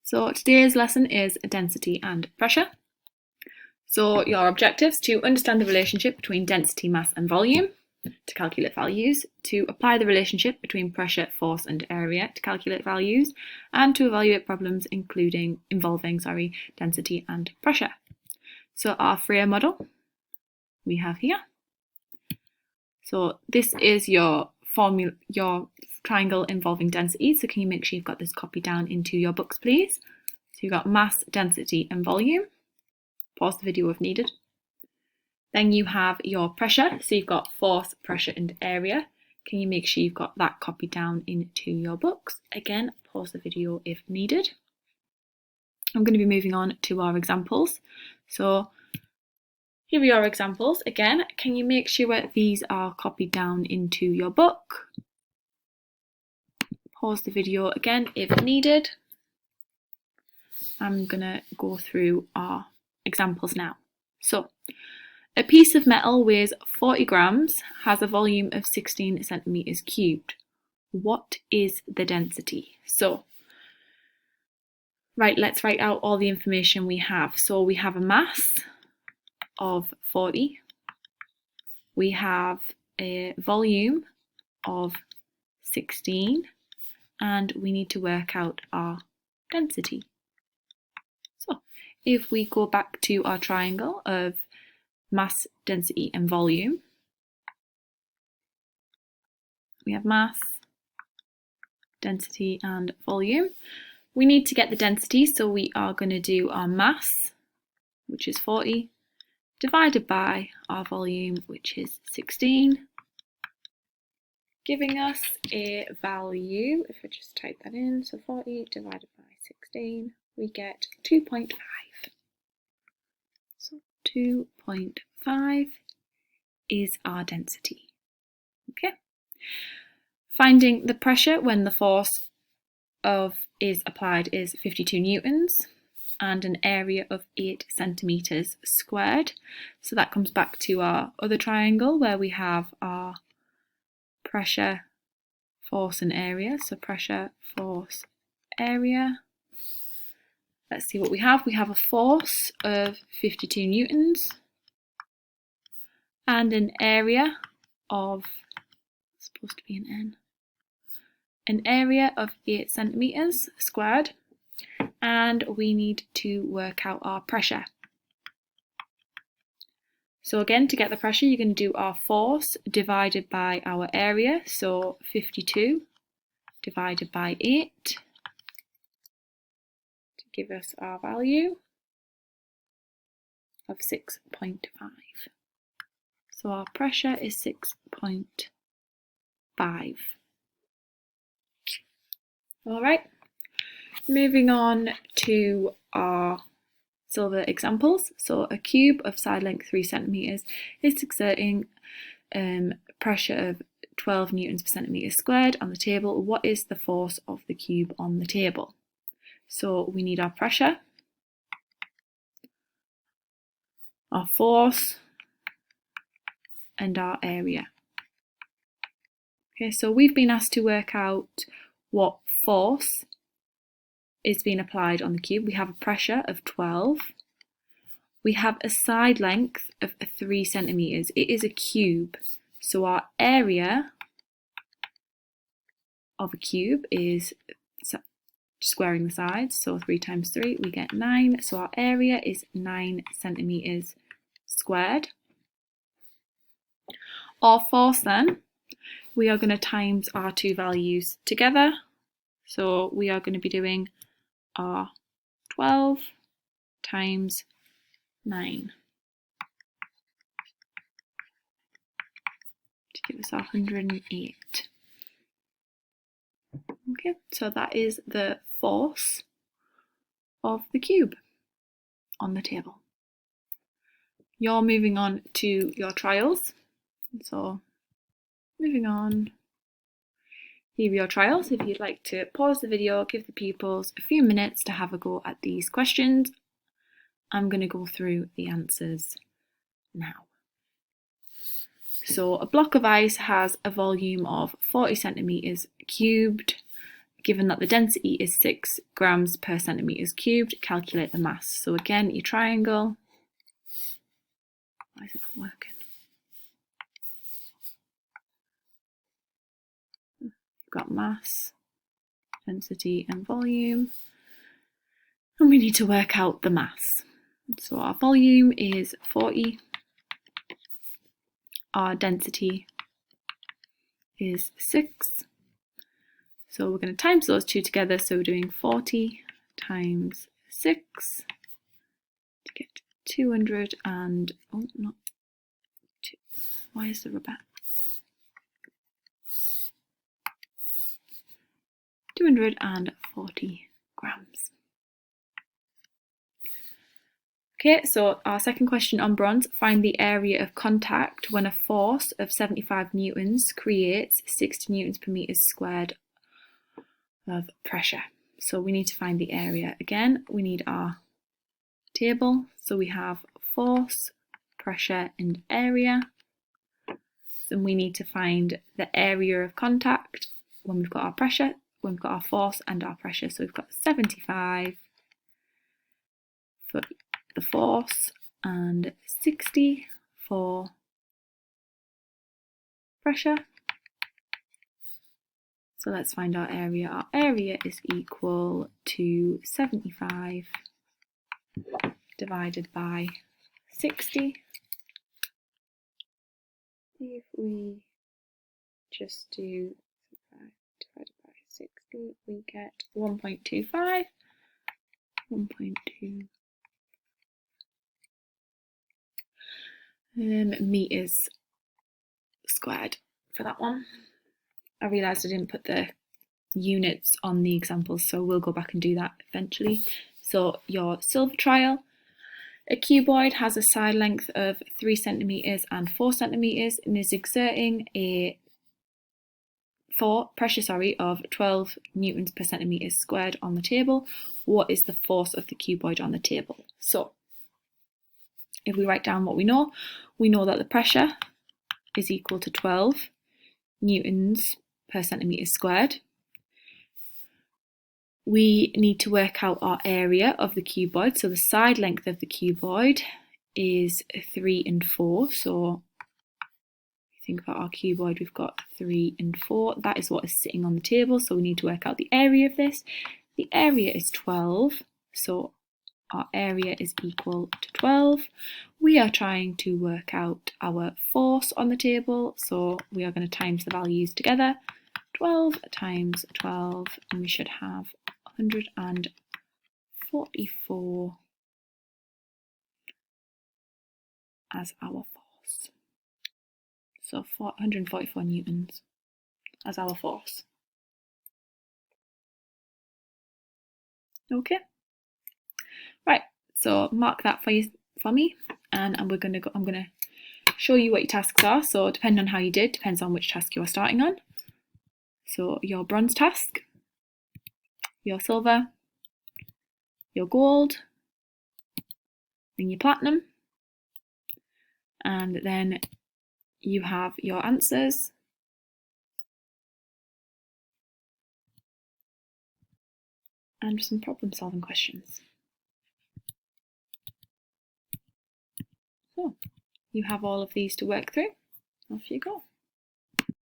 So today's lesson is density and pressure. So your objectives: to understand the relationship between density, mass and volume, to calculate values, to apply the relationship between pressure, force and area to calculate values, and to evaluate problems involving density and pressure. So our Freyer model we have here. So this is your formula, your triangle involving density. So can you make sure you've got this copied down into your books, please? So you've got mass, density and volume. Pause the video if needed. Then you have your pressure. So you've got force, pressure and area. Can you make sure you've got that copied down into your books? Again, pause the video if needed. I'm going to be moving on to our examples. So here are your examples. Again, can you make sure these are copied down into your book? Pause the video again if needed. I'm going to go through our examples now. So, a piece of metal weighs 40 grams, has a volume of 16 centimetres cubed. What is the density? So, right, let's write out all the information we have. So we have a mass of 40. We have a volume of 16. And we need to work out our density. So if we go back to our triangle of mass, density and volume, we have mass, density and volume. We need to get the density, so we are going to do our mass, which is 40, divided by our volume, which is 16, giving us a value. If I just type that in, so 40 divided by 16, we get 2.5. So 2.5 is our density. Okay. Finding the pressure when the force is applied is 52 newtons and an area of 8 centimetres squared. So that comes back to our other triangle where we have our pressure, force and area. So pressure, force, area. Let's see what we have. We have a force of 52 newtons and an area of, it's supposed to be an N, an area of 8 centimetres squared, and we need to work out our pressure. So again, to get the pressure, you're going to do our force divided by our area, so 52 divided by 8 to give us our value of 6.5. So our pressure is 6.5. All right, moving on to our silver examples. So a cube of side length 3 centimetres is exerting pressure of 12 newtons per centimetre squared on the table. What is the force of the cube on the table? So we need our pressure, our force, and our area. Okay, so we've been asked to work out what force is being applied on the cube. We have a pressure of 12. We have a side length of 3 centimetres. It is a cube, so our area of a cube is squaring the sides, so 3 times 3 we get 9, so our area is 9 centimetres squared. Our force then, we are going to times our two values together, so we are going to be doing our 12 times 9 to give us our 108. Okay, so that is the force of the cube on the table. You're moving on to your trials. So moving on, here are your trials. If you'd like to pause the video, give the pupils a few minutes to have a go at these questions. I'm going to go through the answers now. So a block of ice has a volume of 40 centimetres cubed. given that the density is 6 grams per centimetres cubed, calculate the mass. So again, your triangle. Why is it not working? We've got mass, density and volume. And we need to work out the mass. So our volume is 40. Our density is 6. So we're going to times those two together. So we're doing 40 times 6 to get 200 and, oh, not 2. Why is the rubber? 240 grams. Okay, so our second question on bronze, find the area of contact when a force of 75 newtons creates 60 newtons per metre squared of pressure. So we need to find the area. Again, we need our table. So we have force, pressure and area. And we need to find the area of contact when we've got our pressure, when we've got our force and our pressure. So we've got 75 for the force and 60 for pressure. So let's find our area. Our area is equal to 75 divided by 60. If we just do 75 divided by 60, we get 1.25. 1.2 meters squared for that one. I realised I didn't put the units on the examples, so we'll go back and do that eventually. So your silver trial, a cuboid has a side length of 3 centimetres and 4 centimetres and is exerting a pressure of 12 newtons per centimetre squared on the table. What is the force of the cuboid on the table? So if we write down what we know that the pressure is equal to 12 newtons per centimetre squared. We need to work out our area of the cuboid. So the side length of the cuboid is 3 and 4. So if you think about our cuboid, we've got 3 and 4. That is what is sitting on the table. So we need to work out the area of this. The area is 12. So our area is equal to 12. We are trying to work out our force on the table. So we are going to times the values together. 12 times 12, and we should have 144 as our force. So 144 newtons as our force. Okay. Right. So mark that for me, and I'm gonna show you what your tasks are. So depending on how you did, depends on which task you are starting on. So your bronze task, your silver, your gold, then your platinum, and then you have your answers. And some problem solving questions. So you have all of these to work through. Off you go.